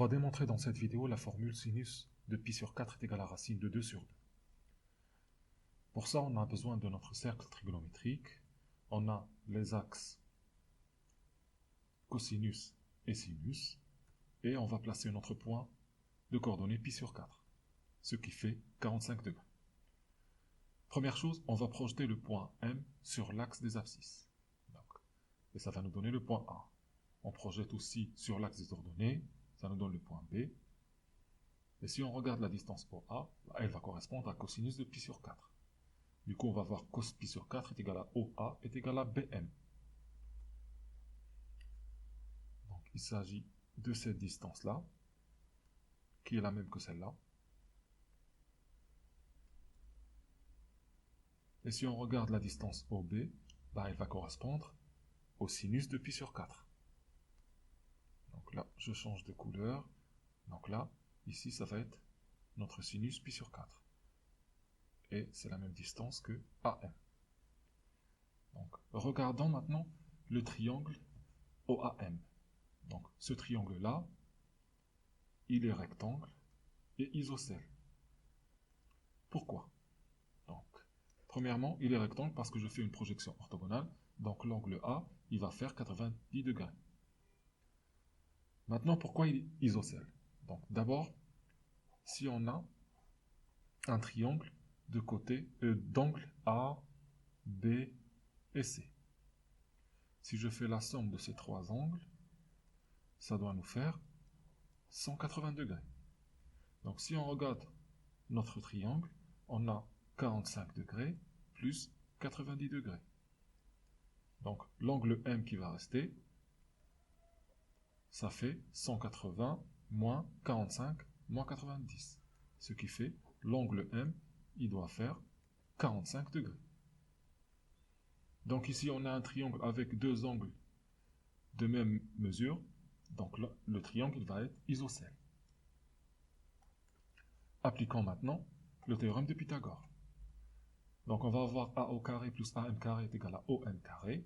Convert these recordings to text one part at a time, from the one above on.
va démontrer dans cette vidéo la formule sinus de pi sur 4 est égal à racine de 2 sur 2. Pour ça, on a besoin de notre cercle trigonométrique. On a les axes cosinus et sinus. Et on va placer notre point de coordonnées pi sur 4, ce qui fait 45 degrés. Première chose, on va projeter le point M sur l'axe des abscisses. Et ça va nous donner le point A. On projette aussi sur l'axe des ordonnées, ça nous donne le point B. Et si on regarde la distance OA, elle va correspondre à cosinus de pi sur 4. Du coup, on va voir cos pi sur 4 est égal à OA est égal à BM. Donc, il s'agit de cette distance-là, qui est la même que celle-là. Et si on regarde la distance OB, elle va correspondre au sinus de pi sur 4. Donc là, je change de couleur. Donc là, ici, ça va être notre sinus pi sur 4. Et c'est la même distance que AM. Donc, regardons maintenant le triangle OAM. Donc, ce triangle-là, il est rectangle et isocèle. Pourquoi? Donc, premièrement, il est rectangle parce que je fais une projection orthogonale. Donc, l'angle A, il va faire 90 degrés. Maintenant, pourquoi il est isocèle? Donc, d'abord, si on a un triangle de côté d'angle A, B et C. Si je fais la somme de ces trois angles, ça doit nous faire 180 degrés. Donc si on regarde notre triangle, on a 45 degrés plus 90 degrés. Donc l'angle M qui va rester, ça fait 180 moins 45 moins 90. Ce qui fait l'angle M, il doit faire 45 degrés. Donc ici, on a un triangle avec deux angles de même mesure. Donc le triangle il va être isocèle. Appliquons maintenant le théorème de Pythagore. Donc on va avoir a au carré plus am carré est égal à om carré.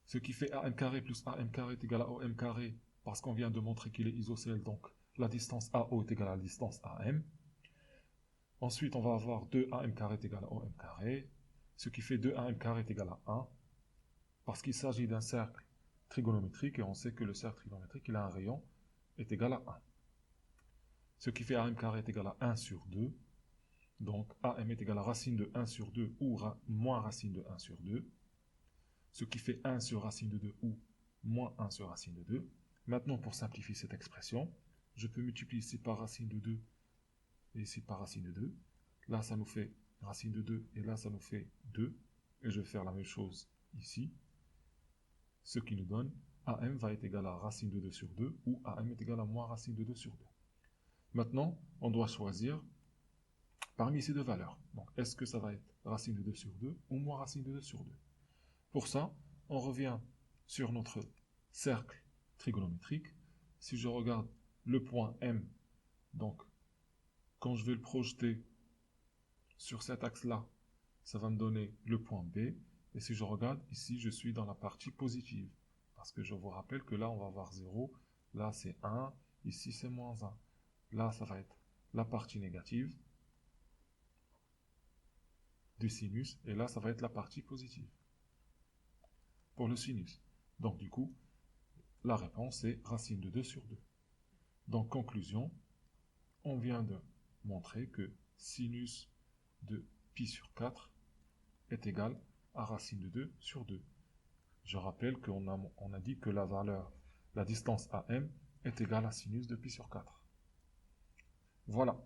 Ce qui fait am carré plus am carré est égal à om carré parce qu'on vient de montrer qu'il est isocèle. Donc la distance AO est égale à la distance AM. Ensuite, on va avoir 2am carré est égal à om carré. Ce qui fait 2am carré est égal à 1. Parce qu'il s'agit d'un cercle trigonométrique et on sait que le cercle trigonométrique il a un rayon est égal à 1. Ce qui fait am carré est égal à 1 sur 2. Donc am est égal à racine de 1 sur 2 ou moins racine de 1 sur 2. Ce qui fait 1 sur racine de 2 ou moins 1 sur racine de 2. Maintenant, pour simplifier cette expression, je peux multiplier ici par racine de 2 et ici par racine de 2. Là, ça nous fait racine de 2 et là, ça nous fait 2. Et je vais faire la même chose ici. Ce qui nous donne AM va être égal à racine de 2 sur 2 ou AM est égal à moins racine de 2 sur 2. Maintenant, on doit choisir parmi ces deux valeurs. Donc, est-ce que ça va être racine de 2 sur 2 ou moins racine de 2 sur 2? Pour ça, on revient sur notre cercle trigonométrique. Si je regarde le point M, donc quand je vais le projeter sur cet axe-là, ça va me donner le point B. Et si je regarde ici, je suis dans la partie positive. Parce que je vous rappelle que là, on va avoir 0. Là, c'est 1. Ici, c'est moins 1. Là, ça va être la partie négative du sinus. Et là, ça va être la partie positive pour le sinus. Donc, du coup, la réponse est racine de 2 sur 2. Donc, conclusion, on vient de montrer que sinus de pi sur 4 est égal à racine de 2 sur 2. Je rappelle qu'on a dit que la distance AM est égale à sinus de pi sur 4. Voilà.